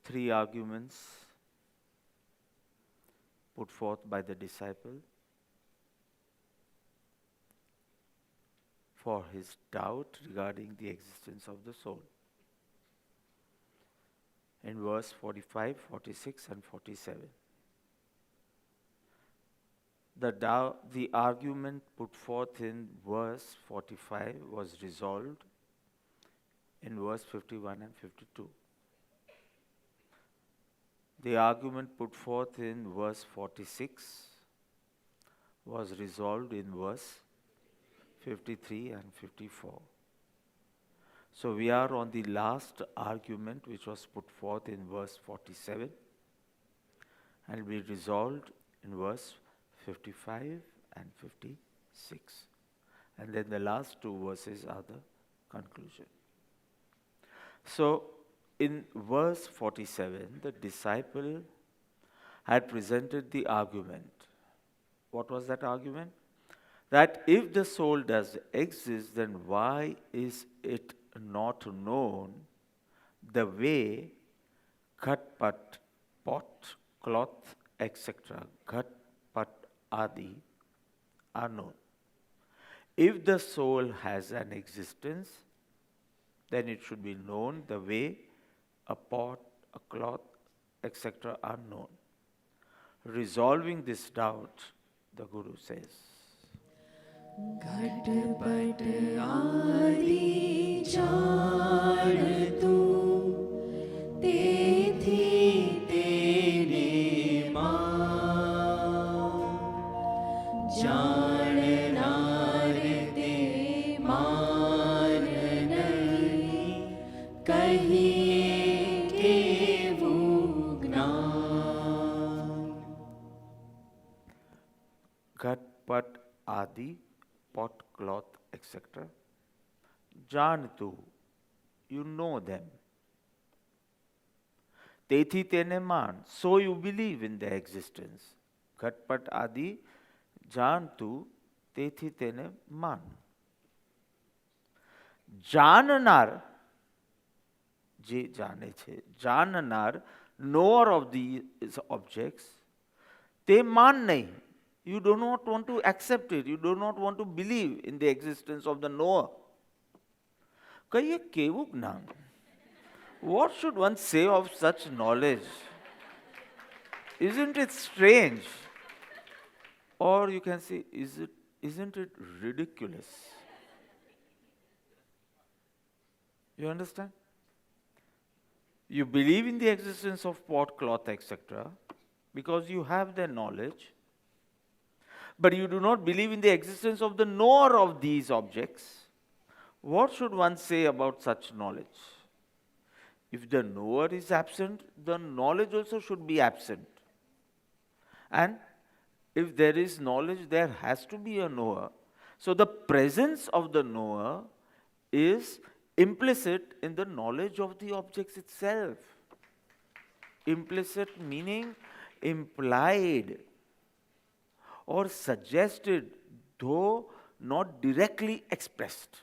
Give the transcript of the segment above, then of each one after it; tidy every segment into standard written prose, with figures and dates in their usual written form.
three arguments put forth by the disciple for his doubt regarding the existence of the soul. In verse 45, 46, and 47. The argument put forth in verse 45 was resolved in verse 51 and 52. The argument put forth in verse 46 was resolved in verse 53 and 54. So we are on the last argument which was put forth in verse 47 and we resolved in verse 55 and 56. And then the last two verses are the conclusion. So in verse 47, the disciple had presented the argument. What was that argument? That if the soul does exist, then why is it not known the way ghat, pat, pot, cloth, etc., ghat, pat, adi are known? If the soul has an existence, then it should be known the way a pot, a cloth, etc. are known. Resolving this doubt, the Guru says, घट पट आदि जान तू तेथी तेने मान जाननार ते मान नहीं कहिए केवु ज्ञान ghat, pat, adi, pot, cloth, etc. Jan tu, you know them. Tethi tene man, so you believe in their existence. Ghat, pat, adi, jan tu, tethi tene man. Jannar, je jane chhe, jannar, knower of these objects, te man nahi. You do not want to accept it. You do not want to believe in the existence of the knower. Kahiye kevu jnana? What should one say of such knowledge? Isn't it strange? Or you can say, isn't it ridiculous? You understand? You believe in the existence of pot, cloth, etc. because you have the knowledge. But you do not believe in the existence of the knower of these objects. What should one say about such knowledge? If the knower is absent, the knowledge also should be absent. And if there is knowledge, there has to be a knower. So the presence of the knower is implicit in the knowledge of the objects itself. Implicit meaning implied or suggested, though not directly expressed.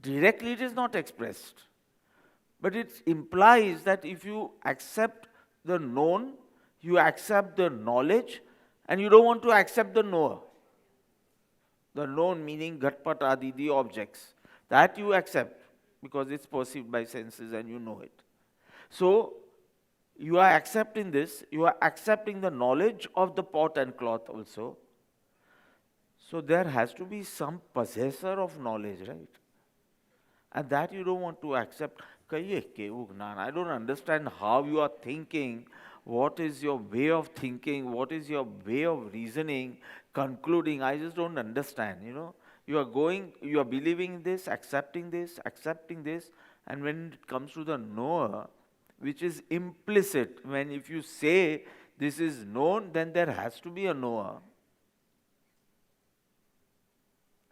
Directly it is not expressed. But it implies that if you accept the known, you accept the knowledge, and you don't want to accept the knower. The known meaning ghat, pat, adi, the objects. That you accept because it's perceived by senses and you know it. So, you are accepting this, you are accepting the knowledge of the pot and cloth also. So there has to be some possessor of knowledge, right? And that you don't want to accept. I don't understand how you are thinking, what is your way of thinking, what is your way of reasoning, concluding. I just don't understand, You are believing this, accepting this, and when it comes to the knower, which is implicit. When if you say this is known, then there has to be a knower.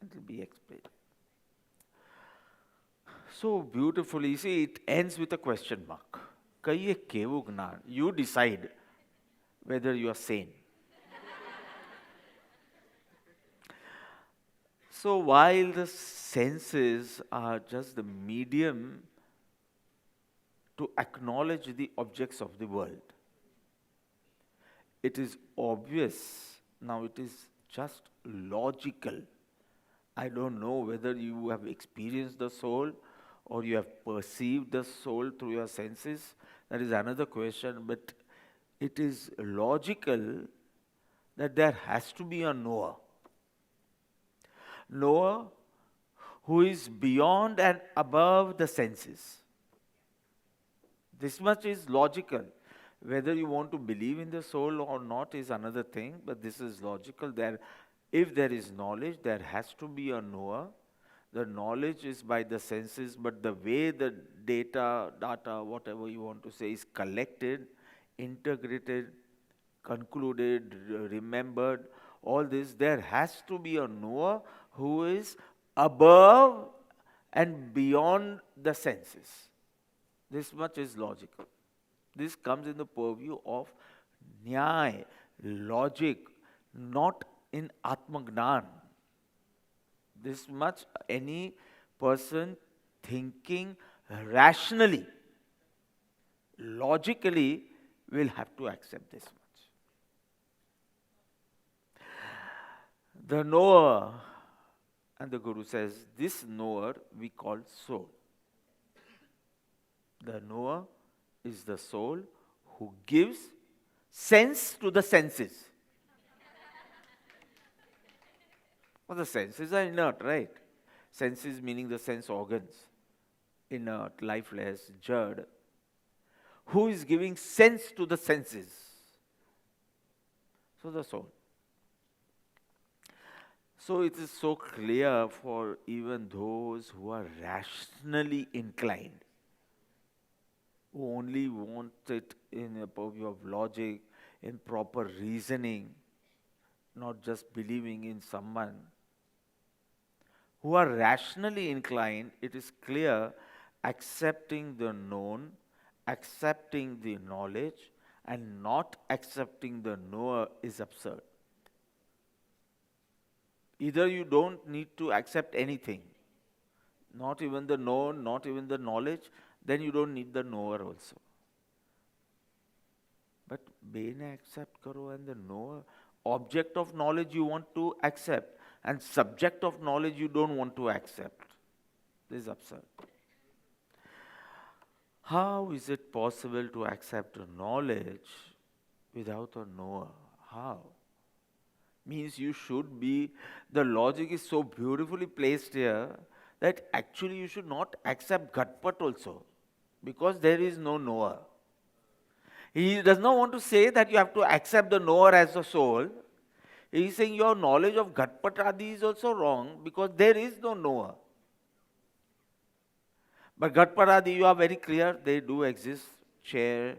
It will be explained. So beautifully, see, it ends with a question mark. Kahiye kevu gnan? You decide whether you are sane. So while the senses are just the medium to acknowledge the objects of the world. It is obvious, now it is just logical. I don't know whether you have experienced the soul or you have perceived the soul through your senses. That is another question, but it is logical that there has to be a knower. Knower who is beyond and above the senses. This much is logical. Whether you want to believe in the soul or not is another thing, but this is logical. If there is knowledge, there has to be a knower. The knowledge is by the senses, but the way the data, whatever you want to say, is collected, integrated, concluded, remembered, all this, there has to be a knower who is above and beyond the senses. This much is logical. This comes in the purview of Nyaya, logic, not in Atmagnan. This much any person thinking rationally, logically, will have to accept this much. The knower, and the Guru says, this knower we call soul. The knower is the soul who gives sense to the senses. Well, the senses are inert, right? Senses meaning the sense organs. Inert, lifeless, jad. Who is giving sense to the senses? So the soul. So it is so clear for even those who are rationally inclined, who only want it in a purview of logic, in proper reasoning, not just believing in someone. Who are rationally inclined, it is clear, accepting the known, accepting the knowledge, and not accepting the knower is absurd. Either you don't need to accept anything, not even the known, not even the knowledge, then you don't need the knower also. But bene accept karo, and the knower, object of knowledge you want to accept, and subject of knowledge you don't want to accept. This is absurd. How is it possible to accept a knowledge without a knower? How? Means you should be, the logic is so beautifully placed here that actually you should not accept Ghatpat also, because there is no knower. He does not want to say that you have to accept the knower as the soul. He is saying your knowledge of Ghatpat Adi is also wrong, because there is no knower. But Ghatpat Adi, you are very clear, they do exist. Chair,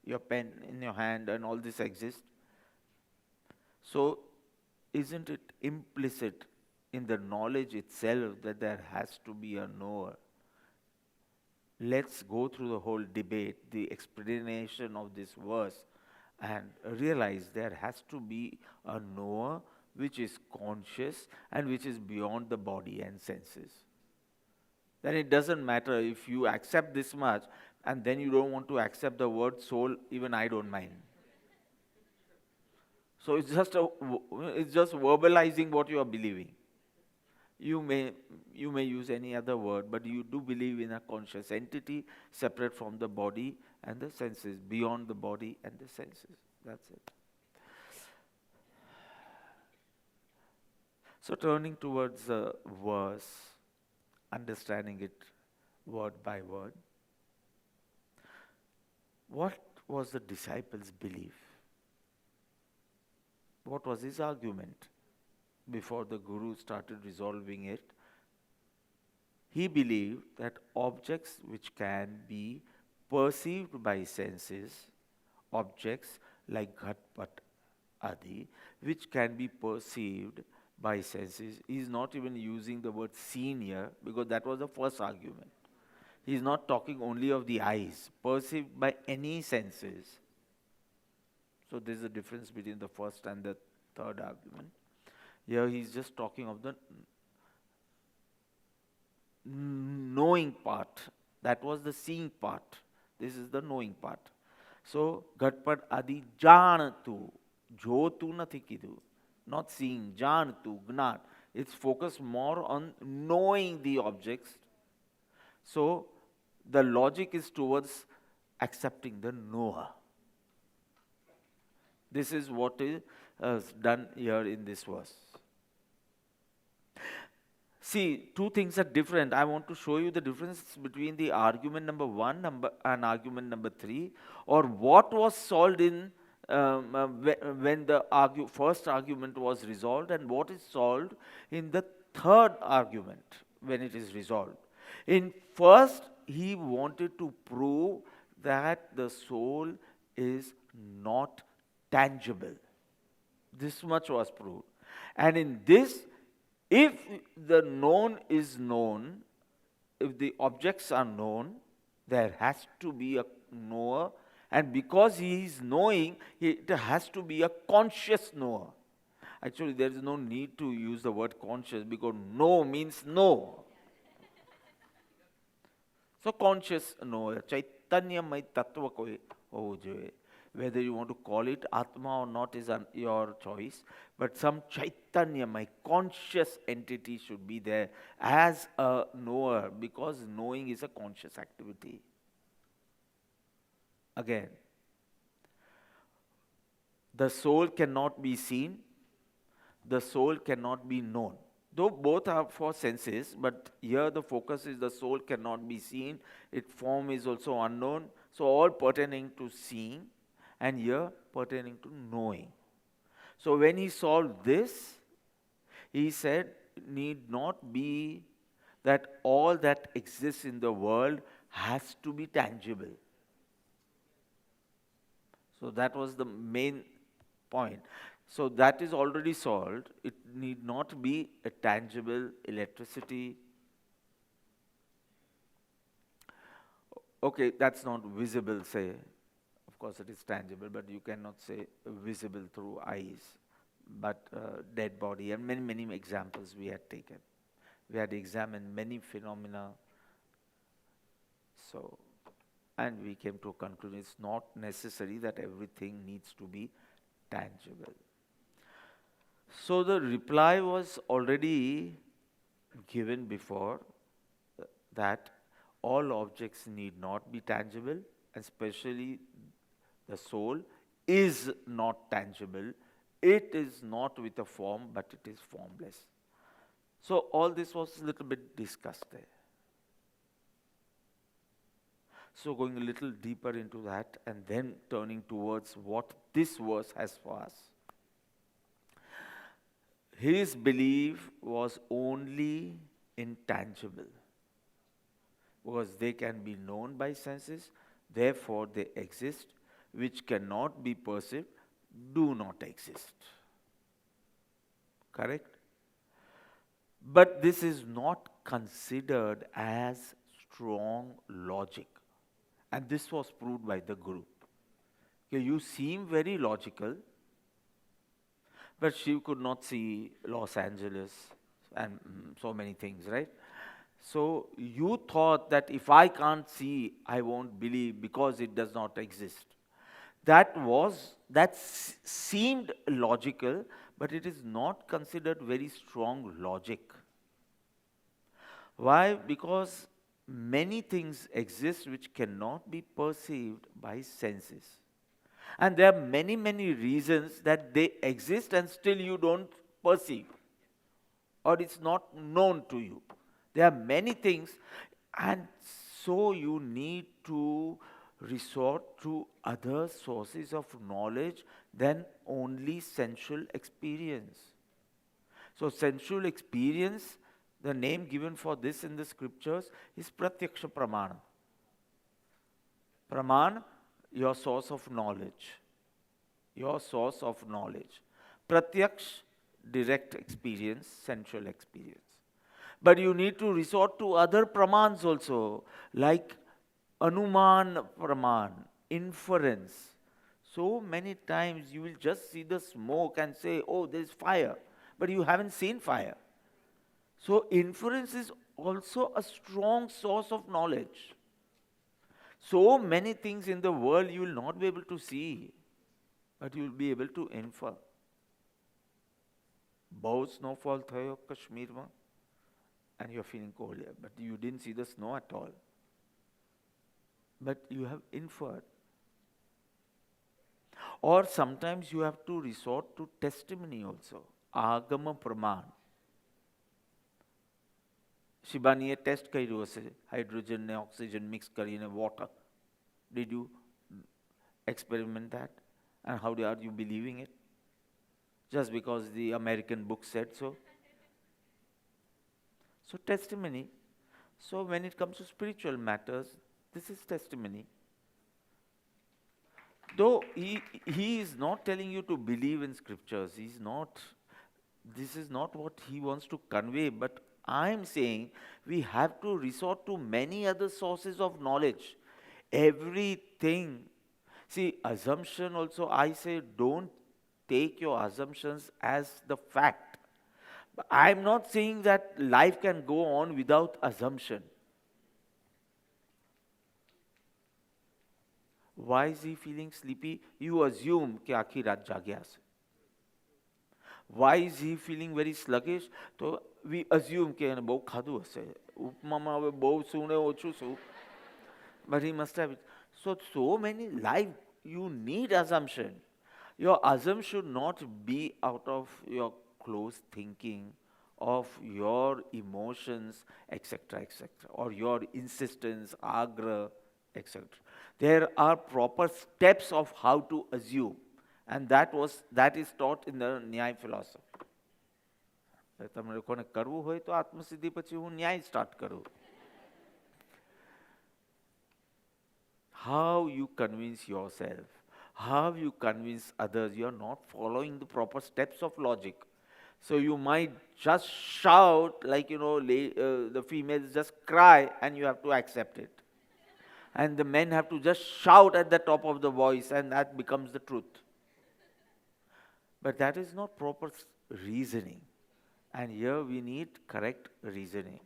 your pen in your hand, and all this exists. So, isn't it implicit in the knowledge itself that there has to be a knower? Let's go through the whole debate, the explanation of this verse, and realize there has to be a knower which is conscious and which is beyond the body and senses. Then it doesn't matter if you accept this much and then you don't want to accept the word soul, even I don't mind. So it's just verbalizing what you are believing. You may use any other word, but you do believe in a conscious entity separate from the body and the senses, beyond the body and the senses. That's it. So turning towards the verse, understanding it word by word, what was the disciple's belief? What was his argument before the Guru started resolving it? He believed that objects which can be perceived by senses, objects like Ghatpat Adi, which can be perceived by senses, he is not even using the word seen here, because that was the first argument. He is not talking only of the eyes, perceived by any senses. So there is a difference between the first and the third argument. Here he is just talking of the knowing part. That was the seeing part. This is the knowing part. So, Ghatpat Adi Janatu. Jotu nathi kidhu. Not seeing. Janatu, Gnat. It's focused more on knowing the objects. So, the logic is towards accepting the knower. This is what is done here in this verse. See, two things are different. I want to show you the difference between the argument number 1 and argument number 3, or what was solved in when the first argument was resolved, and what is solved in the third argument when it is resolved. In first, he wanted to prove that the soul is not tangible. This much was proved. And in this, if the known is known, if the objects are known, there has to be a knower. And because he is knowing, it has to be a conscious knower. Actually, there is no need to use the word conscious because know means know. So conscious knower, chaitanyamay tattva koi ho jaye. Whether you want to call it Atma or not is your choice, but some Chaitanyamay, conscious entity should be there as a knower, because knowing is a conscious activity. Again, the soul cannot be seen, the soul cannot be known. Though both are for senses, but here the focus is the soul cannot be seen, its form is also unknown, so all pertaining to seeing, and here pertaining to knowing. So when he solved this, he said, need not be that all that exists in the world has to be tangible. So that was the main point. So that is already solved. It need not be a tangible electricity. Okay, that's not visible, say. Of course, it is tangible, but you cannot say visible through eyes. But dead body, and many, many examples we had taken. We had examined many phenomena. So, and we came to a conclusion, it's not necessary that everything needs to be tangible. So the reply was already given before, that all objects need not be tangible, especially the soul is not tangible. It is not with a form, but it is formless. So all this was a little bit discussed there. So going a little deeper into that, and then turning towards what this verse has for us. His belief was only intangible, because they can be known by senses, therefore they exist, which cannot be perceived, do not exist. Correct? But this is not considered as strong logic. And this was proved by the group. Okay, you seem very logical, but she could not see Los Angeles and so many things, right? So you thought that if I can't see, I won't believe because it does not exist. That seemed logical, but it is not considered very strong logic. Why? Because many things exist which cannot be perceived by senses. And there are many, many reasons that they exist and still you don't perceive, or it's not known to you. There are many things, and so you need to resort to other sources of knowledge than only sensual experience. So sensual experience, the name given for this in the scriptures is Pratyaksha Pramana. Praman, your source of knowledge. Your source of knowledge. Pratyaksh, direct experience, sensual experience. But you need to resort to other pramans also, like Anuman Praman, inference. So many times you will just see the smoke and say, oh, there is fire, but you haven't seen fire. So inference is also a strong source of knowledge. So many things in the world you will not be able to see, but you will be able to infer. બહુ snowfall થયો કાશ્મીરમાં and you're feeling cold here, but you didn't see the snow at all. But you have inferred. Or sometimes you have to resort to testimony also. Agama praman. શિબાનીએ test કર્યું હશે hydrogen ને oxygen mix કરીને water. Did you experiment that? And how are you believing it? Just because the American book said so? So testimony. So when it comes to spiritual matters, this is testimony. Though he is not telling you to believe in scriptures, this is not what he wants to convey, but I am saying we have to resort to many other sources of knowledge. Everything. See, assumption also, I say don't take your assumptions as the fact. But I am not saying that life can go on without assumption. Why is he feeling sleepy? You assume कि आखी रात जाग्या हशे. Why is he feeling very sluggish? So we assume कि એને બહુ ખાધું હશે. ઉપમામાં હવે બહુ શું ને ઓછું શું. But he must have it. So many life, you need assumption. Your assumption should not be out of your close thinking, of your emotions, etc., etc., or your insistence, agra, etc. There are proper steps of how to assume, and that is taught in the Nyaya philosophy. તમે લોકોને કરવું હોય તો આત્મસિદ્ધિ પછી હું ન્યાય start કરું. How you convince yourself, how you convince others, you are not following the proper steps of logic. So you might just shout like, the females just cry and you have to accept it. And the men have to just shout at the top of the voice and that becomes the truth. But that is not proper reasoning. And here we need correct reasoning.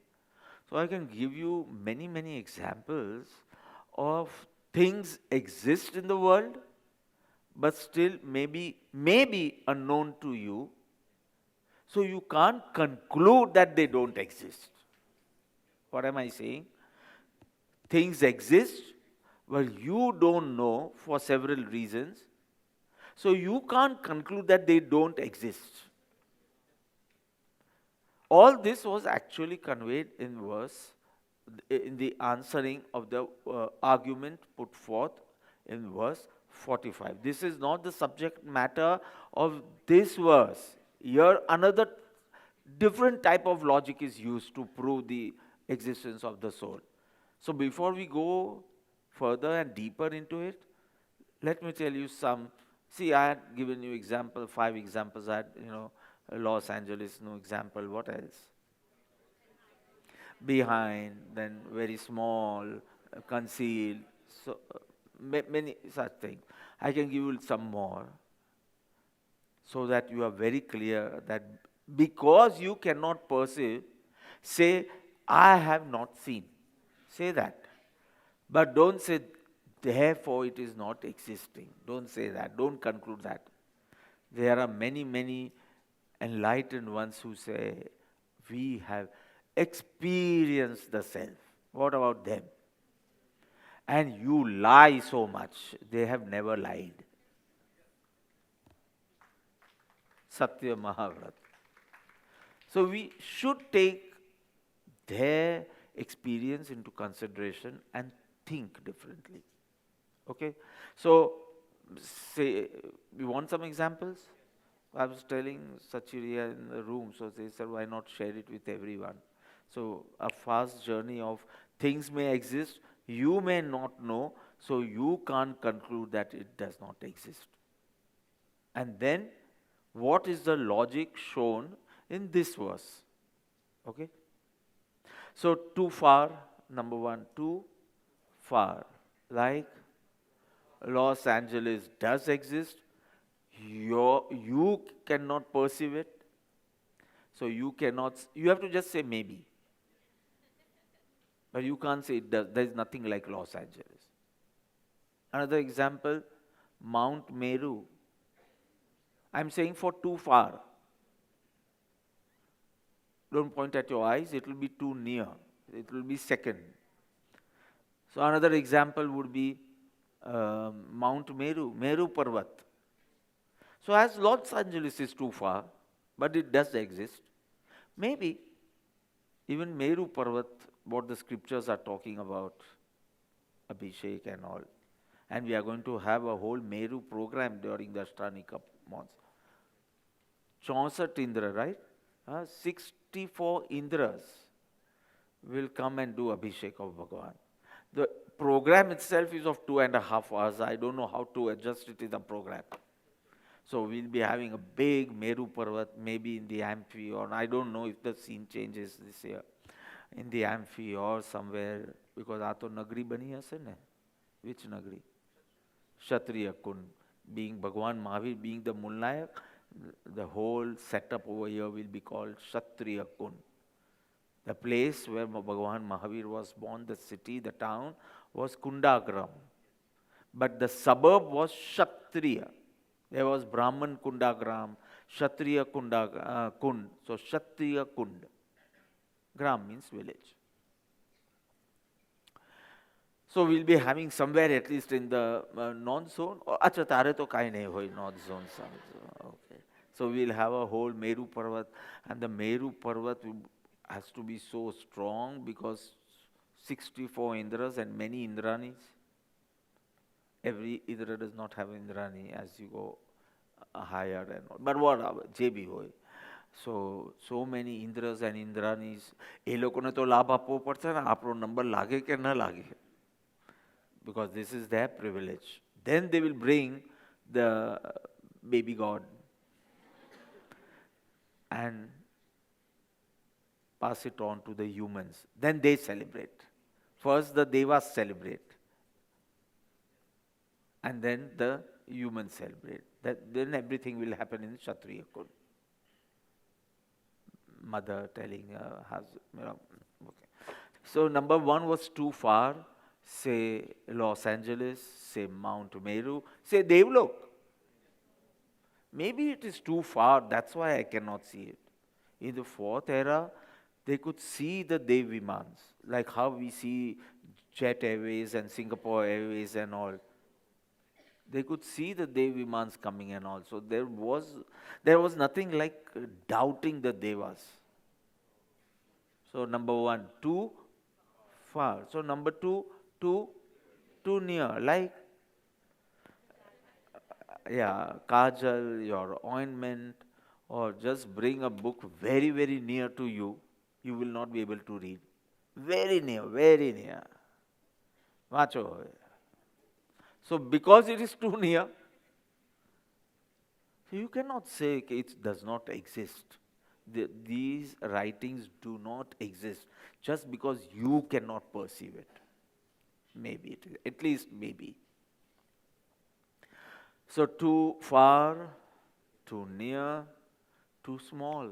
So I can give you many, many examples of things exist in the world, but still maybe unknown to you. So you can't conclude that they don't exist. What am I saying? Things exist, but you don't know for several reasons. So you can't conclude that they don't exist. All this was actually conveyed in the answering of the argument put forth in verse 45. This is not the subject matter of this verse. Here another different type of logic is used to prove the existence of the soul. So before we go further and deeper into it, let me tell you some. See, I had given you 5 examples. I had, Los Angeles, no example. What else? Behind, then very small, concealed. So many such things. I can give you some more, so that you are very clear that because you cannot perceive, say, I have not seen. Say that. But don't say, therefore it is not existing. Don't say that. Don't conclude that. There are many, many enlightened ones who say, we have experienced the self. What about them? And you lie so much. They have never lied. Satya Mahavrat. So we should take their experience into consideration and think differently. Okay? So, say, we want some examples? I was telling Sachiria in the room, so they said, why not share it with everyone? So, a fast journey of things may exist, you may not know, so you can't conclude that it does not exist. And then, what is the logic shown in this verse? Okay? So, too far, number 1, too far. Like Los Angeles does exist, you cannot perceive it. So you have to just say maybe. But you can't say it does. There is nothing like Los Angeles. Another example, Mount Meru. I'm saying for too far. Don't point at your eyes, it will be too near. It will be second. So another example would be Mount Meru, Meru Parvat. So as Los Angeles is too far, but it does exist, maybe even Meru Parvat, what the scriptures are talking about, Abhishek and all. And we are going to have a whole Meru program during the Ashtanika months. 64 Indra, right? 64 Indras will come and do Abhishek of Bhagavan. The program itself is of 2.5 hours. I don't know how to adjust it in the program. So we'll be having a big Meru Parvat, maybe in the amphi, or I don't know if the scene changes this year, in the amphi or somewhere, because આ તો નગરી બની હશે ને. Which નગરી? Kshatriya Kund, being Bhagwan Mahavir, being the Mulnayak, the whole setup over here will be called Kshatriya Kund. The place where Bhagwan Mahavir was born, the city, the town, was Kundagram. But the suburb was Kshatriya. There was Brahman Kundagram, Kshatriya Kund. So Kshatriya Kund. Gram means village. So we'll be having somewhere at least in the north zone. Acha tare to kai nahi hoi north zone. Okay. So we'll have a whole Meru Parvat, and the Meru Parvat has to be so strong because 64 Indras and many Indranis. Every Indra does not have Indrani as you go higher and all. But whatever, JB hoy. So many Indras and Indranis. એ લોકોને તો લાભ આપવો પડશે ને, આપણો number લાગે કે ન લાગે. Because this is their privilege. Then they will bring the baby God and pass it on to the humans. Then they celebrate. First the Devas celebrate. And then the humans celebrate. Then everything will happen in Kshatriya Kund. Mother telling okay. So number one was too far. Say Los Angeles, say Mount Meru, say Devlok. Maybe it is too far, that's why I cannot see it. In the fourth era, they could see the Dev Vimans, like how we see Jet Airways and Singapore Airways and all. They could see the Dev Vimans coming and all. So there was nothing like doubting the Devas. So number one, too far. So number two, too near. Like, kajal, your ointment, or just bring a book very, very near to you, you will not be able to read. Very near, very near. Vacho. So because it is too near, you cannot say it does not exist. These writings do not exist just because you cannot perceive it. Maybe it is, at least maybe. So too far, too near, too small.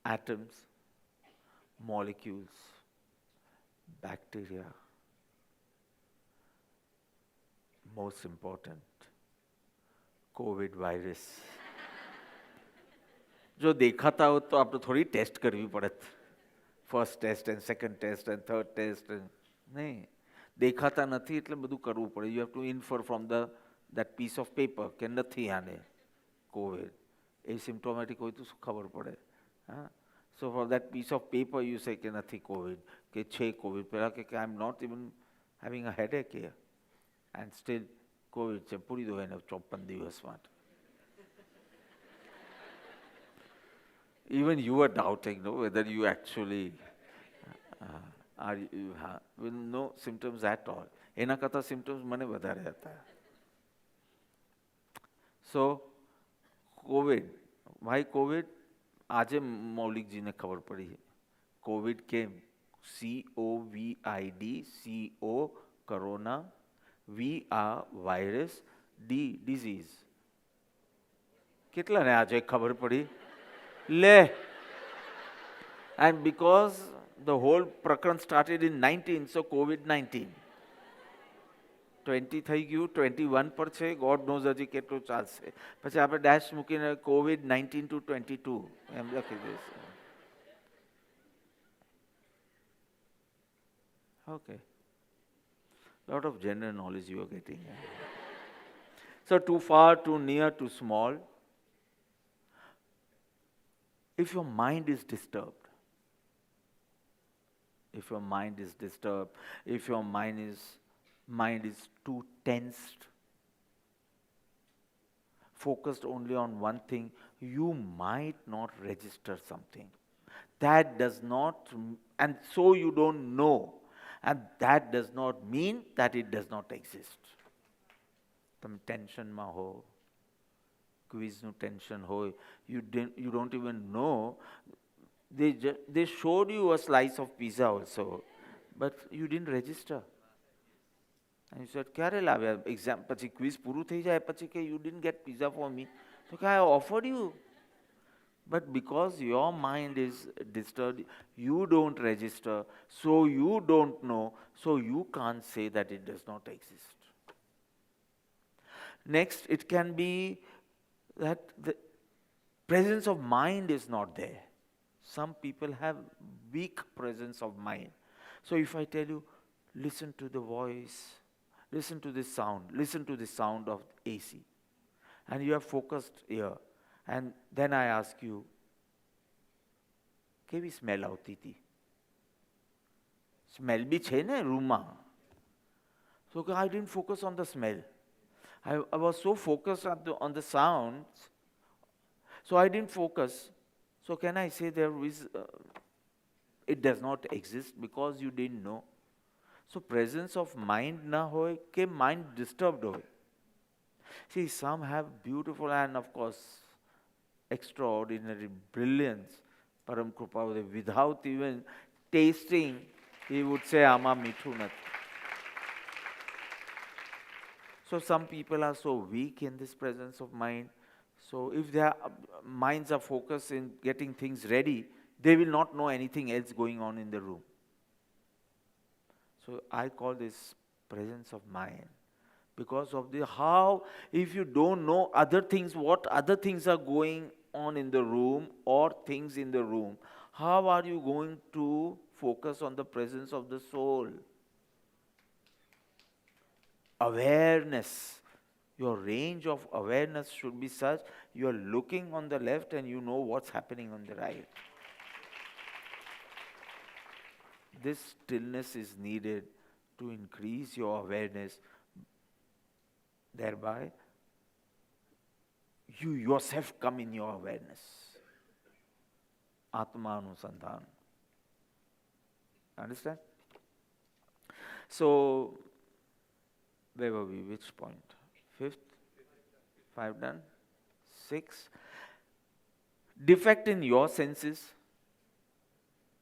Atoms, molecules, bacteria. Most important, COVID virus. જો દેખાતા હોત તો આપણે થોડી test કરવી પડત. First test and second test and third test. નહીં, દેખાતા નથી એટલે બધું કરવું પડે. You have to infer from that piece of paper કે નથી આને કોવિડ. એસિમ્પ્ટોમેટિક હોય તો શું ખબર પડે? હા. So for that piece of paper you say કે નથી COVID, કે છે COVID. પહેલાં કે I'm not even having a headache here. And still COVID છે, પૂરી દો એને 54 દિવસ માટે. Even you are doubting, no, whether you actually are with no symptoms at all. એના કરતાં symptoms મને વધારે હતા. So COVID, why COVID? આજે મૌલિકજીને ખબર પડી. COVID came, COVID, CO, corona, VR, virus, D, disease. કેટલાને આજે ખબર પડી? And because The whole prakran started in 19, so COVID-19. 20 થઈ ગયું, 21 પર છે, ગોડ નોઝ હજી કેટલું ચાલશે. પછી આપણે ડેશ મૂકીને COVID-19 to 22 એમ લખી દઈશું. Okay. Lot of general knowledge you are getting. So too far, too near, too small. If your mind is disturbed, if your mind is too tensed, focused only on one thing, you might not register something. That does not, and so you don't know, and that does not mean that it does not exist. તમે ટેન્શનમાં હો, ક્વિઝનું tension હોય, you don't even know. They showed you a slice of pizza also, but you didn't register. And you said, ક્યારે લાવ્યા exam પછી quiz પૂરું થઈ જાય પછી કે you didn't get pizza for me. So I offered you. But because your mind is disturbed, you don't register, so you don't know, so you can't say that it does not exist. Next, it can be that the presence of mind is not there. Some people have weak presence of mind. So if I tell you, listen to the voice, listen to this sound, listen to the sound of AC, and you are focused here, and then I ask you, કેવી smell આવતી હતી? Smell બી છે ને રૂમમાં. So I didn't focus on the smell. I was so focused on the sounds, so I didn't focus. So can I say it does not exist because you didn't know? So presence of mind na hoy ke mind disturbed hoy. See, some have beautiful and of course extraordinary brilliance, Param Krupa, without even tasting, he would say, Ama mithu nathi. So some people are so weak in this presence of mind. So if their minds are focused in getting things ready, they will not know anything else going on in the room. So I call this presence of mind. Because of how, if you don't know what other things are going on in the room or things in the room, how are you going to focus on the presence of the soul? Awareness. Your range of awareness should be such, you are looking on the left and you know what's happening on the right. This stillness is needed to increase your awareness. Thereby, you yourself come in your awareness. Atma Anusandhan. Understand? So, where were we? Which point? 5th? 5 done? 6. Defect in your senses.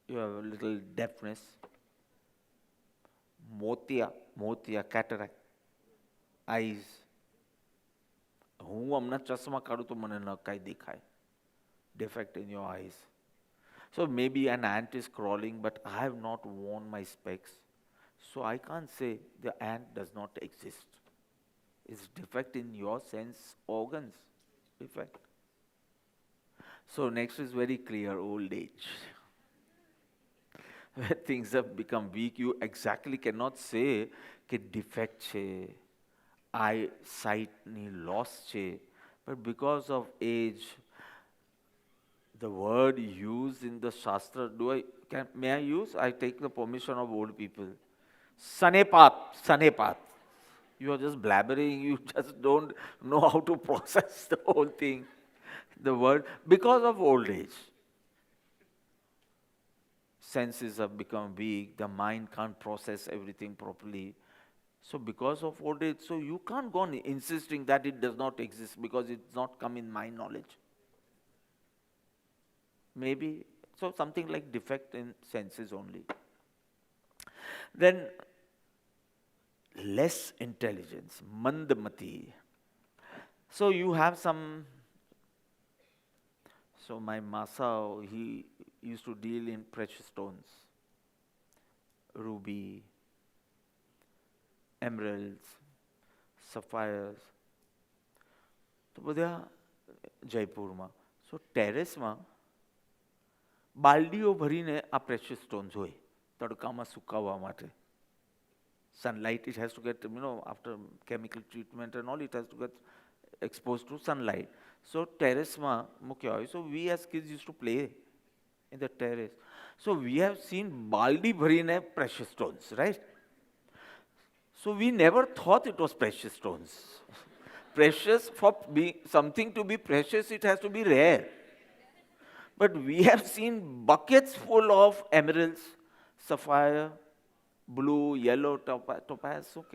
You have a little deafness. Motia, cataract. Eyes. હું હમણાં ચશ્મા કાઢું તો મને ન કાંઈ દેખાય. Defect in your eyes. So maybe an ant is crawling, but I have not worn my specs. So I can't say the ant does not exist. It's defect in your sense organs. Defect. So next is very clear, old age. When things have become weak, you exactly cannot say कि defect છે, eyesight ની loss છે. But because of age, the word used in the Shastra, may I use? I take the permission of old people. Sanepat. You are just blabbering, you just don't know how to process the whole thing. The word, because of old age. Senses have become weak, the mind can't process everything properly. So because of old age, so you can't go on insisting that it does not exist because it's not come in my knowledge. Maybe, so something like defect in senses only. Then, less intelligence, mandamati. So you have some, so my Masao, he used to deal in precious stones. ruby, emeralds, sapphires. તો બધા જયપુરમાં. સો ટેરેસમાં બાલડીઓ ભરીને આ precious stones હોય તડકામાં સુકાવવા માટે. Sunlight, it has to get, after chemical treatment and all, it has to get exposed to sunlight. So terrace-માં મૂક્યા હોય. So we as kids used to play in the terrace. So we have seen baldi bharine precious stones, right? So we never thought it was precious stones. Precious, for something to be precious, it has to be rare. But we have seen buckets full of emeralds, sapphire, blue, yellow, topaz, so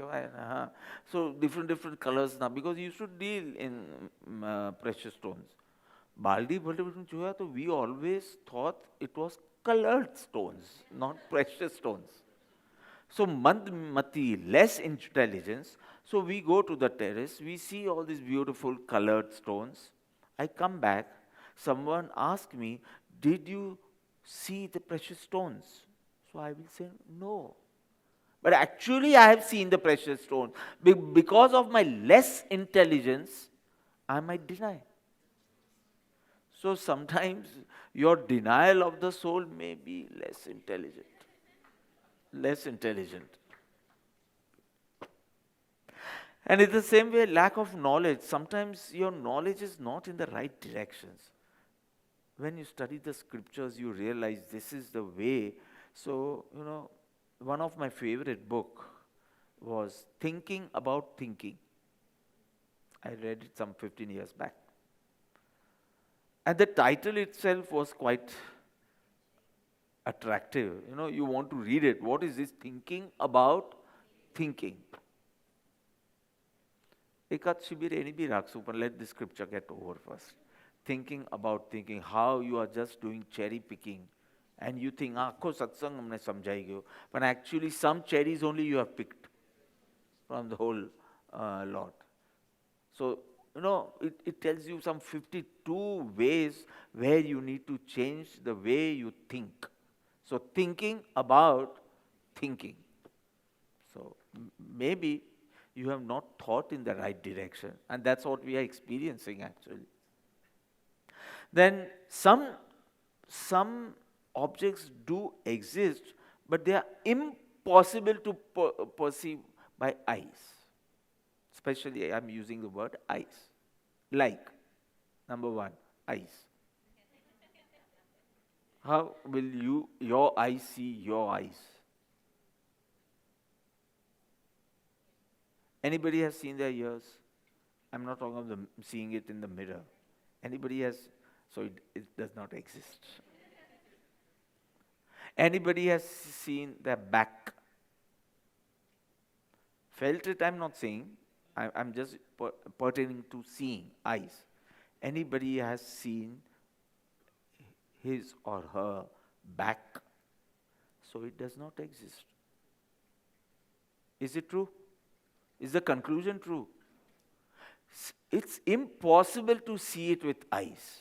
so different colors now, because you used to deal in precious stones. Baldi joya, so we always thought it was colored stones, not precious stones. So Mandmati, less intelligence. So we go to the terrace, we see all these beautiful colored stones. I come back, someone asked me, did you see the precious stones? So I will say, no. But actually I have seen the precious stone. Because of my less intelligence, I might deny. So sometimes your denial of the soul may be less intelligent. Less intelligent. And in the same way, lack of knowledge. Sometimes your knowledge is not in the right directions. When you study the scriptures, you realize this is the way. So, one of my favorite book was Thinking About Thinking. I read it some 15 years back. And the title itself was quite attractive. You want to read it. What is this thinking about thinking? Ekat shibir any bhi raksu, but let the scripture get over first. Thinking about thinking, how you are just doing cherry picking. And you think, akho satsang humne samjhai gayo. But actually some cherries only you have picked from the whole lot. So, it tells you some 52 ways where you need to change the way you think. So thinking about thinking. So maybe you have not thought in the right direction. And that's what we are experiencing actually. Then some objects do exist, but they are impossible to perceive by eyes. Especially I am using the word eyes. Like, number one, eyes. How will your eyes see your eyes? Anybody has seen their ears? I'm not talking about seeing it in the mirror. Anybody has? So it does not exist. Anybody has seen their back? Felt it, I'm not saying. I'm just pertaining to seeing, eyes. Anybody has seen his or her back? So it does not exist. Is it true? Is the conclusion true? It's impossible to see it with eyes,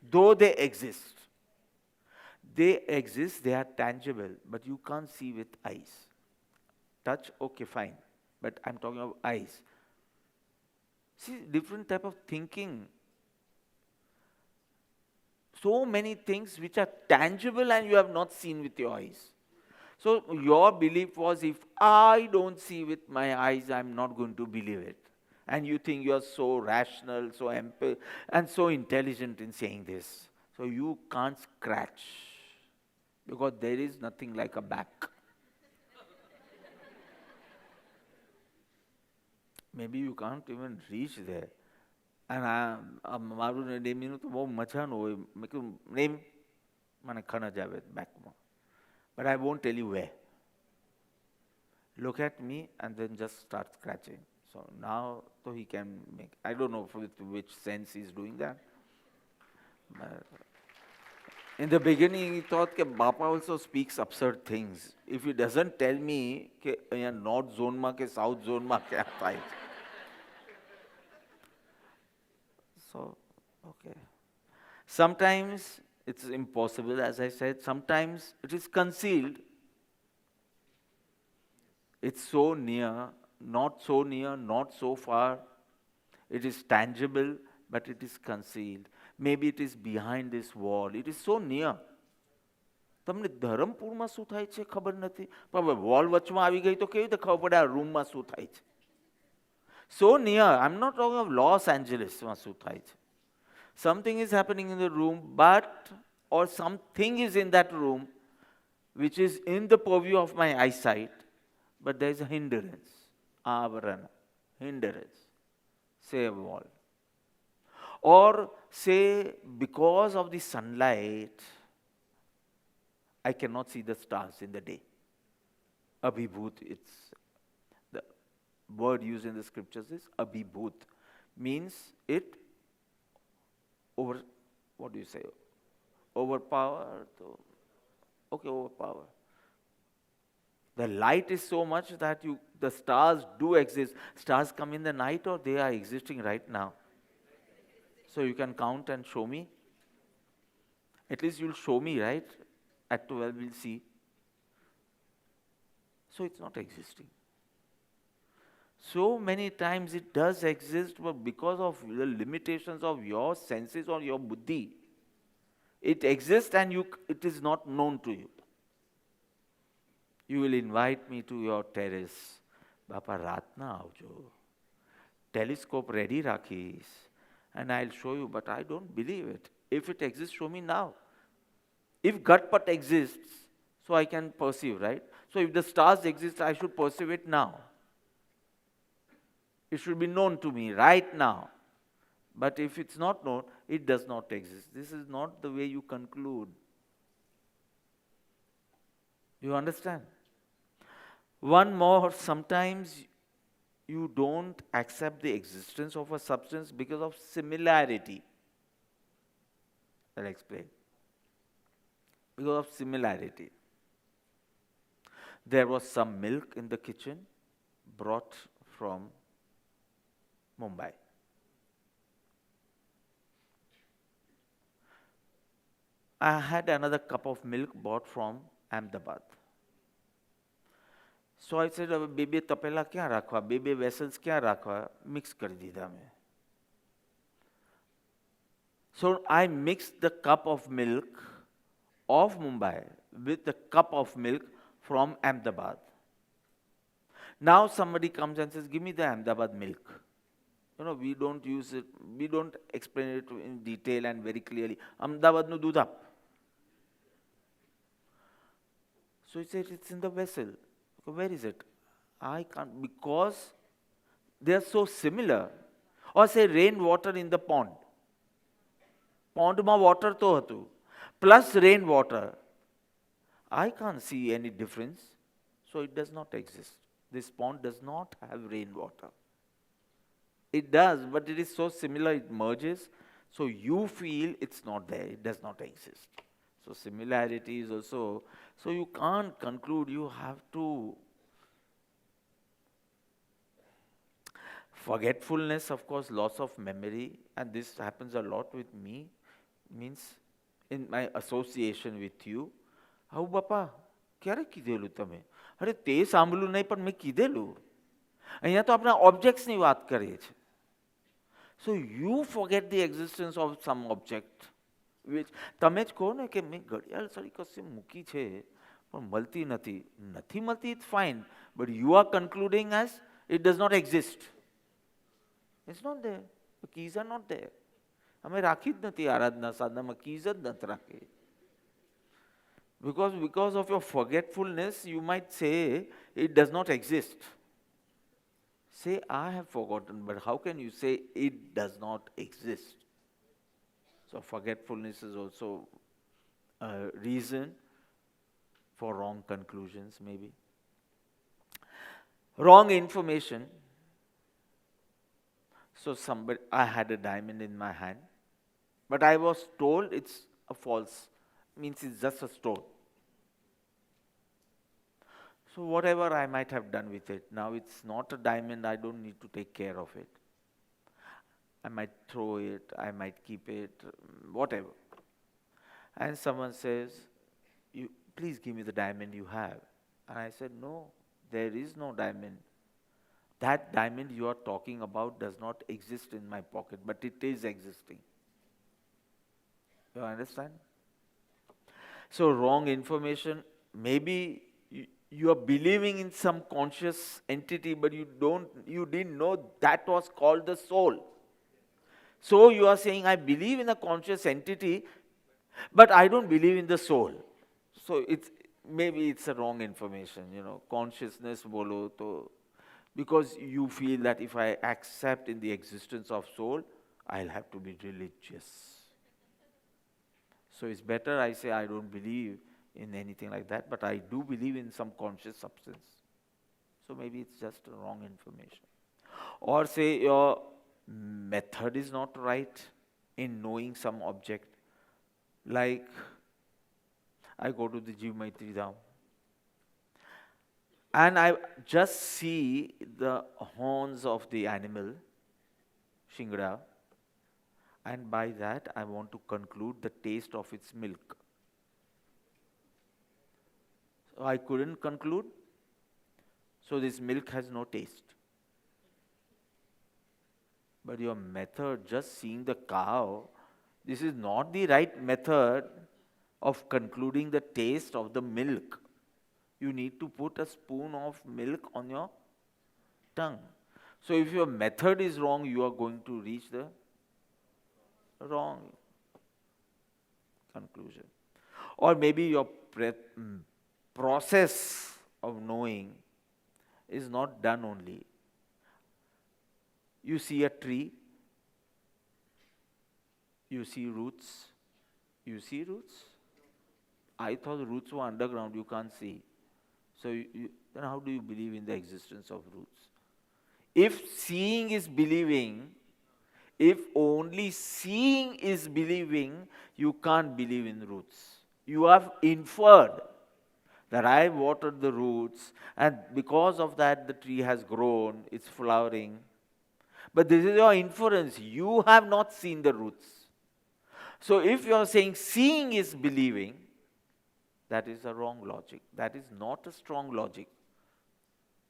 though they exist. They exist, they are tangible, but you can't see with eyes. Touch, okay, fine. But I'm talking about eyes. See, different type of thinking. So many things which are tangible and you have not seen with your eyes. So your belief was, if I don't see with my eyes, I'm not going to believe it. And you think you are so rational, so and so intelligent in saying this. So you can't scratch, because there is nothing like a back. Maybe you can't even reach there. And મારું નેમનું તો બહુ મજાનું હોય. મેં કહ્યું name મને ખણ જ આવે બેકમાં. But I won't tell you where. Look at me and then just start scratching. So now so he can make, I don't know with which sense he's doing that. But in the beginning he thought that Bapa also speaks absurd things. If he doesn't tell me that north zone ma ke south zone ma kya થાય. So, okay. Sometimes it's impossible, as I said. Sometimes it is concealed. It's so near, not so far. It is tangible, but it is concealed. Maybe it is behind this wall. It is so near. તમને ધરમપુરમાં શું થાય છે ખબર નથી, પણ હવે wall વચમાં આવી ગઈ તો કેવી રીતે ખબર પડે આ રૂમમાં શું થાય છે? So near. I'm not talking of Los Angeles માં શું થાય છે. Something is happening in the room, or something is in that room which is in the purview of my eyesight, but there is a hindrance. Avarana, hindrance. Say a wall. Or say because of the sunlight, I cannot see the stars in the day. Abhibhut, it's the word used in the scriptures is abhibhut. Means it what do you say? Overpower. Okay, overpower. The light is so much that the stars do exist. Stars come in the night or they are existing right now. So you can count and show me. At least you'll show me, right? At 12 we'll see. So it's not existing. So many times it does exist, but because of the limitations of your senses or your buddhi, it exists and it is not known to you. You will invite me to your terrace. Bapa, ratna avjo. Telescope ready rakhis. And I'll show you, but I don't believe it. If it exists, show me now. If Gatpat exists, so I can perceive, right? So if the stars exist, I should perceive it now. It should be known to me right now. But if it's not known, it does not exist. This is not the way you conclude. You understand? One more, sometimes you don't accept the existence of a substance because of similarity. I'll explain. Because of similarity. There was some milk in the kitchen brought from Mumbai. I had another cup of milk bought from Ahmedabad. So I said, બે તપેલા ક્યાં રાખવા, બે vessels ક્યાં રાખવા, mix કરી દીધા મેં. So I mixed the cup of milk of Mumbai with the cup of milk from Ahmedabad. Now somebody comes and says, give me the Ahmedabad milk. We don't use it, we don't explain it in detail and very clearly. Ahmedabad nu dudh aap. So he said, it's in the vessel. Where is it? I can't, because they are so similar. Or say rainwater in the pond. Pond ma water to hatu. Plus rainwater. I can't see any difference. So it does not exist. This pond does not have rainwater. It does, but it is so similar, it merges. So you feel it's not there, it does not exist. So similarity is also, so you can't conclude, you have to. Forgetfulness, of course, loss of memory, and this happens a lot with me, means in my association with you. How Bapa, ક્યારે કીધેલું તમે? અરે તે સાંભળ્યું નહીં પણ મેં કીધેલું. અહીંયા તો આપણે ઓબ્જેક્ટ્સની વાત કરીએ છીએ. So you forget the existence of some object, which તમે જ કહો ને કે મેં ઘડિયાળ સળી કશે મૂકી છે પણ મળતી નથી. નથી મળતી, it's fine, but you are concluding as it does not exist. It's not there. The keys are not there. અમે રાખી જ નથી આરાધના સાધનામાં, keys જ નથી રાખી. Because of your forgetfulness, you might say it does not exist. Say, I have forgotten, but how can you say it does not exist? So forgetfulness is also a reason for wrong conclusions, maybe. Wrong information. So I had a diamond in my hand, but I was told it's a false, means it's just a stone. So whatever I might have done with it, now it's not a diamond, I don't need to take care of it. I might throw it, I might keep it, whatever. And someone says, please give me the diamond you have. And I said, no, There is no diamond. That diamond you are talking about does not exist in my pocket, but it is existing. You understand? So wrong information, maybe you are believing in some conscious entity, but you didn't know that was called the soul. So you are saying, I believe in a conscious entity, but I don't believe in the soul. So maybe it's a wrong information, consciousness bolo to, because you feel that if I accept in the existence of soul, I'll have to be religious. So it's better I say I don't believe in anything like that, but I do believe in some conscious substance. So maybe it's just wrong information. Or say your method is not right in knowing some object. Like, I go to the Jiv Maitri Dham and I just see the horns of the animal, Shingra, and by that I want to conclude the taste of its milk. So I couldn't conclude, so this milk has no taste. But your method, just seeing the cow, this is not the right method of concluding the taste of the milk. You need to put a spoon of milk on your tongue. So if your method is wrong, you are going to reach the wrong conclusion. Or maybe your process of knowing is not done only. You see a tree, you see roots. You see roots? I thought roots were underground, you can't see. So then how do you believe in the existence of roots? If seeing is believing, if only seeing is believing, you can't believe in roots. You have inferred that I watered the roots, and because of that the tree has grown, it's flowering. But this is your inference. You have not seen the roots. So if you are saying seeing is believing, that is a wrong logic. That is not a strong logic.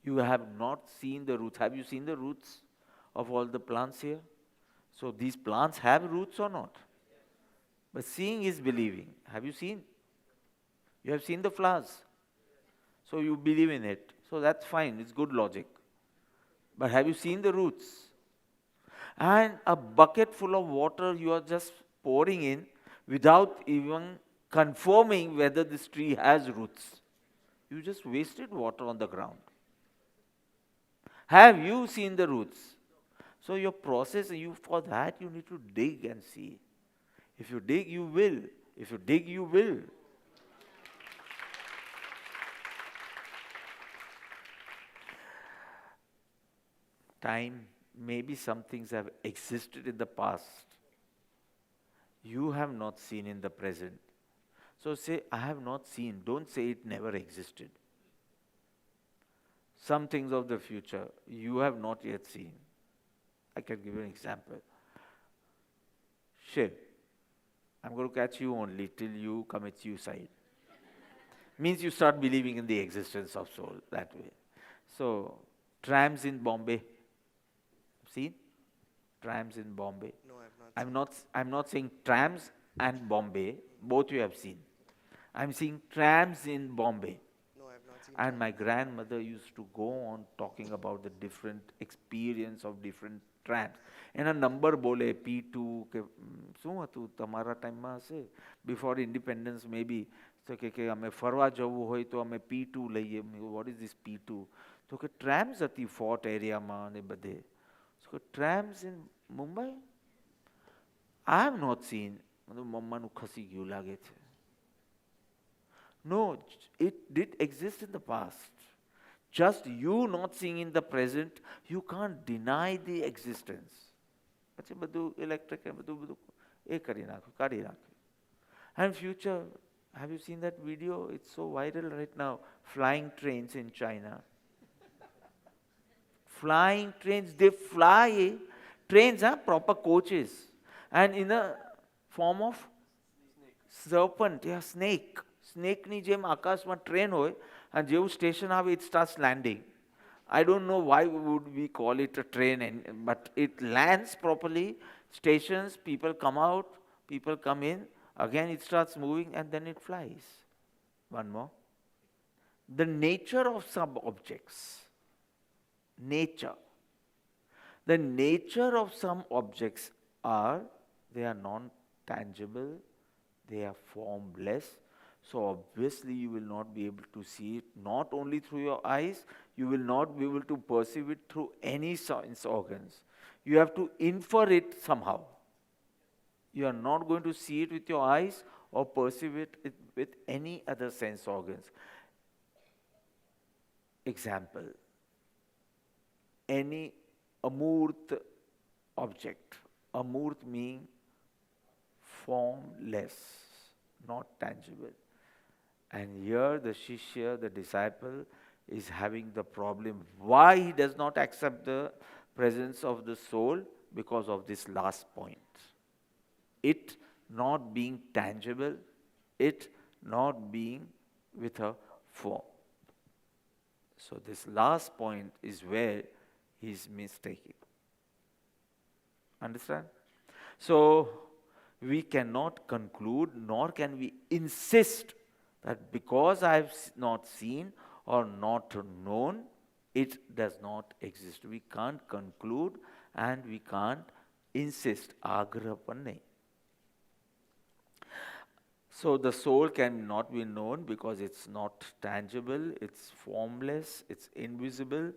You have not seen the roots. Have you seen the roots of all the plants here? So these plants have roots or not? But seeing is believing. Have you seen? You have seen the flowers. So you believe in it. So that's fine. It's good logic. But have you seen the roots? And a bucket full of water you are just pouring in without even confirming whether this tree has roots. You just wasted water on the ground. Have you seen the roots? So your process, for that you need to dig and see. If you dig, you will. If you dig, you will. Time, maybe some things have existed in the past. You have not seen in the present. So say, I have not seen. Don't say it never existed. Some things of the future you have not yet seen. I can give you an example. Shiv, I'm going to catch you only till you commit suicide. Means you start believing in the existence of soul that way. So, trams in Bombay. Seen? Trams in Bombay. No, I've not. I'm not saying trams and Bombay. Both you have seen. I'm saying trams in Bombay. No, I've not seen. And my grandmother used to go on talking about the different experience of different trams. And a number bole, P2, કે શું હતું તમારા ટાઈમમાં હશે before independence maybe. So કે અમે ફરવા જવું હોય તો અમે P2 લઈએ. What is this P2? તો કે trams હતી Fort એરિયામાં અને બધે. So trams in Mumbai? I have not seen. મમ્માનું ખસી ગયું લાગે છે. No, it did exist in the past. Just you not seeing in the present, you can't deny the existence. પછી બધું electric and બધું એ કરી નાખ્યું, કાઢી નાખ્યું. And future, have you seen that video? It's so viral right now. Flying trains in China. Flying trains, they fly trains, proper coaches. And in a form of serpent, snake. સ્નેકની જેમ આકાશમાં train હોય And જેવું station આવે it starts landing. I don't know why would we call it a train, but it lands properly. Stations, people come out, people come in. Again, it starts moving and then it flies. One more. The nature of some objects. Nature. The nature of some objects are, they are non-tangible, they are formless. So obviously you will not be able to see it not only through your eyes, you will not be able to perceive it through any sense organs. You have to infer it somehow. You are not going to see it with your eyes or perceive it with any other sense organs. Example, any amurt object. Amurt meaning formless, not tangible. And here the Shishya, the disciple, is having the problem. Why he does not accept the presence of the soul? Because of this last point. It not being tangible, it not being with a form. So this last point is where he is mistaken. Understand? So we cannot conclude nor can we insist that because I have not seen or not known, it does not exist. We can't conclude and we can't insist. Agraha pan nahi. So the soul cannot be known because it's not tangible, it's formless, it's invisible,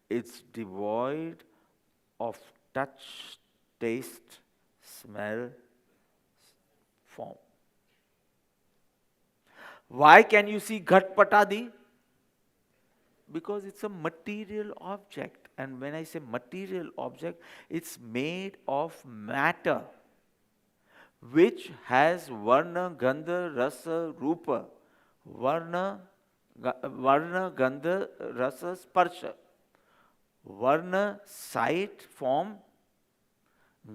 it's devoid of touch, taste, smell, form. Why can you see Ghat-patadi? Because it's a material object. And when I say material object, it's made of matter, which has Varna, Gandha, Rasa, Rupa. Varna, Gandha, Rasa, Sparsha. Varna, sight, form.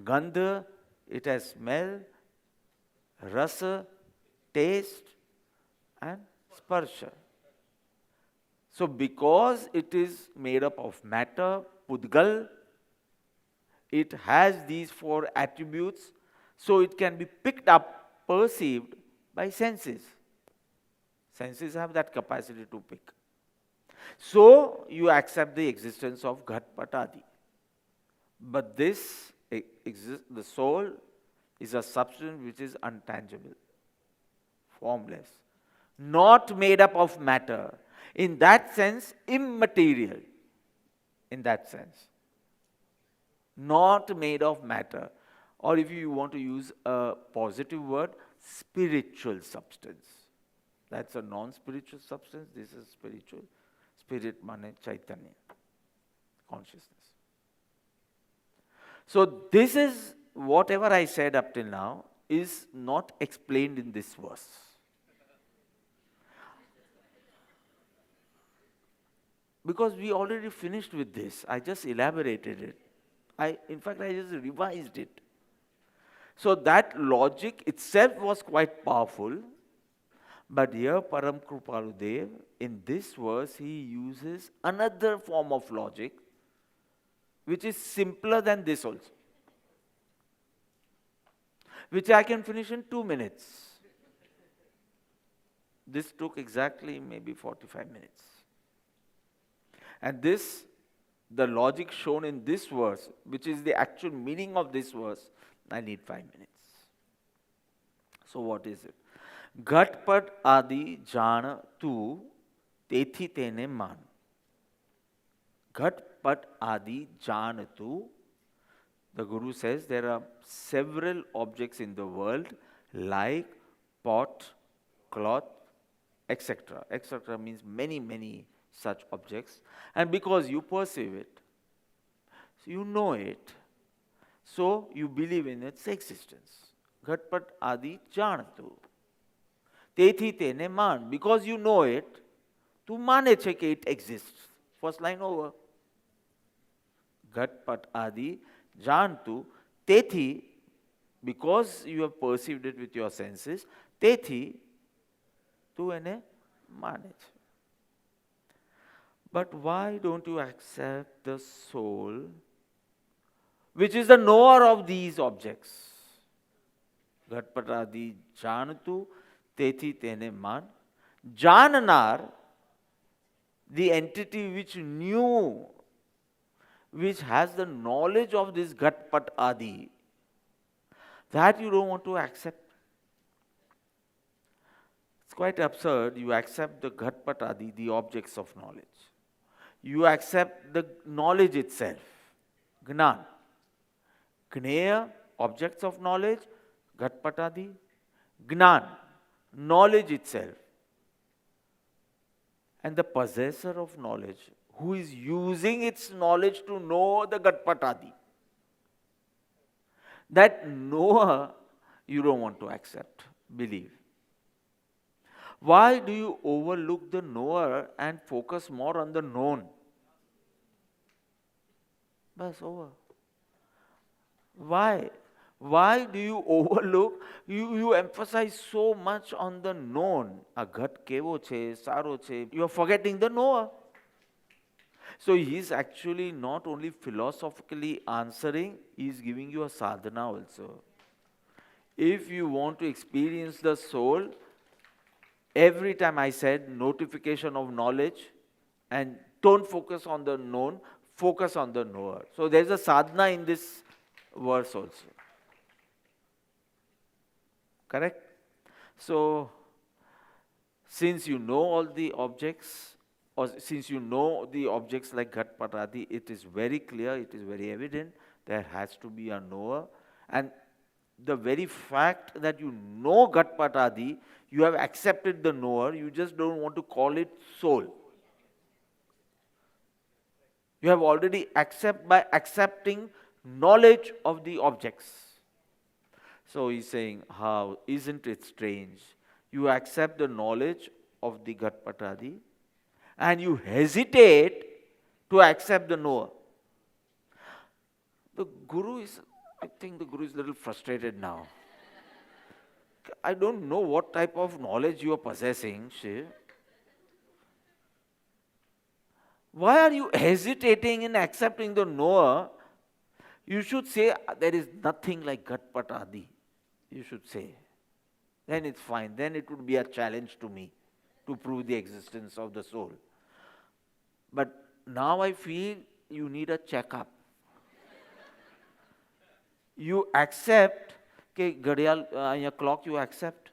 Gandha, it has smell. Rasa, taste. And Sparsha. So because it is made up of matter, Pudgal, it has these 4 attributes, so it can be picked up, perceived by senses. Senses have that capacity to pick. So you accept the existence of Ghat-patadi. But this, the soul is a substance which is untangible, formless, not made up of matter. In that sense, immaterial. In that sense. Not made of matter. Or if you want to use a positive word, spiritual substance. That's a non-spiritual substance. This is spiritual. Spirit mane Chaitanya. Consciousness. So this is, whatever I said up till now, is not explained in this verse. Because we already finished with this. I just elaborated it. In fact, I just revised it. So that logic itself was quite powerful. But here Param Kripaludev, in this verse, he uses another form of logic, which is simpler than this also. Which I can finish in 2 minutes. This took exactly maybe 45 minutes. And this, the logic shown in this verse, which is the actual meaning of this verse, I need 5 minutes. So what is it? Ghat-pat adi jana tu tethi tene man. Ghat-pat adi jana tu. The Guru says there are several objects in the world like pot, cloth, etc. Etc. means many, many such objects. And because you perceive it, so you know it, so you believe in its existence. Ghat-pat adi janatu. Tethi tene man. Because you know it, tu mane che ke it exists. First line over. Ghat-pat adi jantu. Tethi, because you have perceived it with your senses, tethi tu ene mane che. But why don't you accept the soul, which is the knower of these objects? ઘટપટાદી જાણતું તેથી તેને માન. જાણનાર, the entity which knew, which has the knowledge of this Ghatpat Adi, that you don't want to accept. It's quite absurd. You accept the Ghatpat Adi, the objects of knowledge. You accept the knowledge itself, Gnan. Gneya, objects of knowledge, Ghatpat Adi. Gnan, knowledge itself. And the possessor of knowledge, who is using its knowledge to know the Ghatpat Adi. That knower you don't want to accept, believe. Why do you overlook the knower and focus more on the known? Bas, over. Why? Why do you overlook? You emphasize so much on the known. A ghat kevo che, saro che. You are forgetting the knower. So he is actually not only philosophically answering, he is giving you a sadhana also. If you want to experience the soul, every time I said notification of knowledge, and don't focus on the known, focus on the knower. So there is a sadhana in this verse also. Correct? So, since you know all the objects, or since you know the objects like Ghatpat Adi, it is very clear, it is very evident, there has to be a knower. And the very fact that you know Ghatpat Adi, you have accepted the knower, you just don't want to call it soul. You have already by accepting knowledge of the objects. So he's saying, how, isn't it strange? You accept the knowledge of the Ghatpat Adi and you hesitate to accept the knower. The Guru is, I think the Guru is a little frustrated now. I don't know what type of knowledge you are possessing, Shiv. Why are you hesitating in accepting the knower? You should say, there is nothing like Ghatpat Adi. You should say. Then it's fine. Then it would be a challenge to me to prove the existence of the soul. But now I feel you need a checkup. You accept, okay, Gadial, your clock you accept.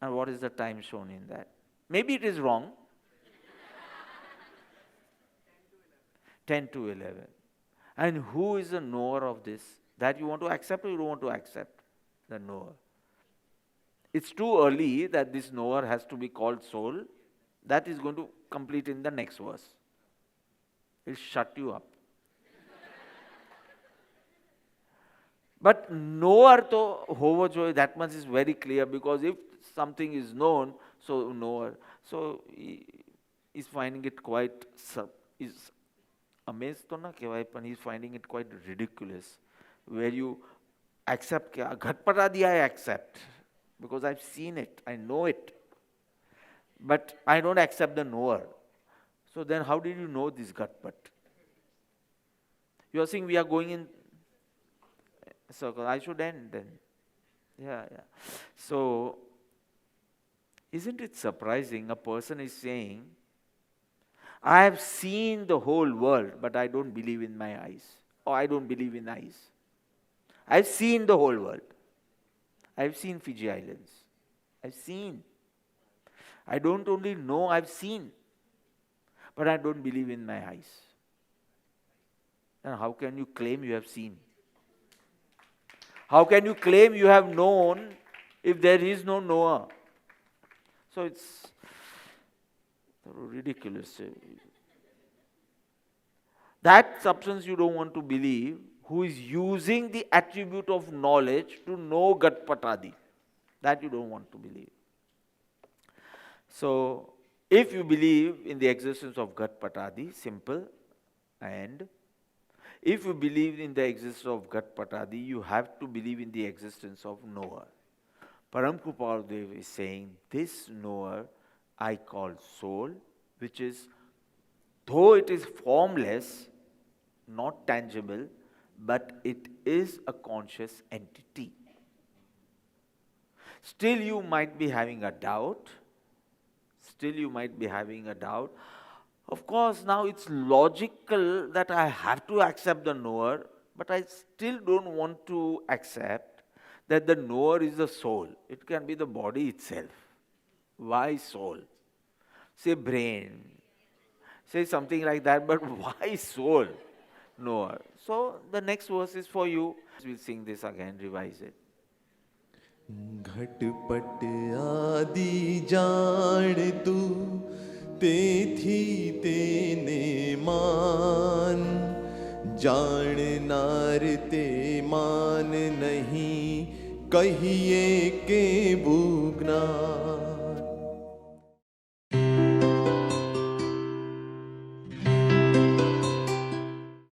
And what is the time shown in that? Maybe it is wrong. 10 to 11. And who is the knower of this? That you want to accept or you don't want to accept? The knower. It's too early that this knower has to be called soul. That is going to complete in the next verse. It'll shut you up. But knower to hovo joy, that much is very clear, because if something is known, so knower. So he is finding it quite, is amazed to na kevai, but he is finding it quite ridiculous. Where you accept, Ghatpat Adi I accept, because I've seen it, I know it. But I don't accept the knower. So then how did you know this Ghatpat? You are saying we are going in circle. I should end then. Yeah. So, isn't it surprising? A person is saying, I have seen the whole world, but I don't believe in my eyes. Or I don't believe in eyes. I've seen the whole world. I've seen Fiji Islands. I've seen. I don't only know, I've seen. But I don't believe in my eyes. And how can you claim you have seen? How can you claim you have known if there is no knower? So it's ridiculous. That substance you don't want to believe, who is using the attribute of knowledge to know Ghatpat Adi. That you don't want to believe. So, if you believe in the existence of Ghatpat Adi, simple, and if you believe in the existence of Ghatpat Adi, you have to believe in the existence of knower. Param Kripaludev is saying, this knower I call soul, which is though it is formless, not tangible, but it is a conscious entity. Still, you might be having a doubt. Of course, now it's logical that I have to accept the knower, but I still don't want to accept that the knower is the soul. It can be the body itself. Why soul? Say brain. Say something like that, but why soul? Knower. So the next verse is for you. We'll sing this again, revise it. घटपट आदि जान तू तेथी तेने मान जाननार ते मान नहीं कहिए के बुगना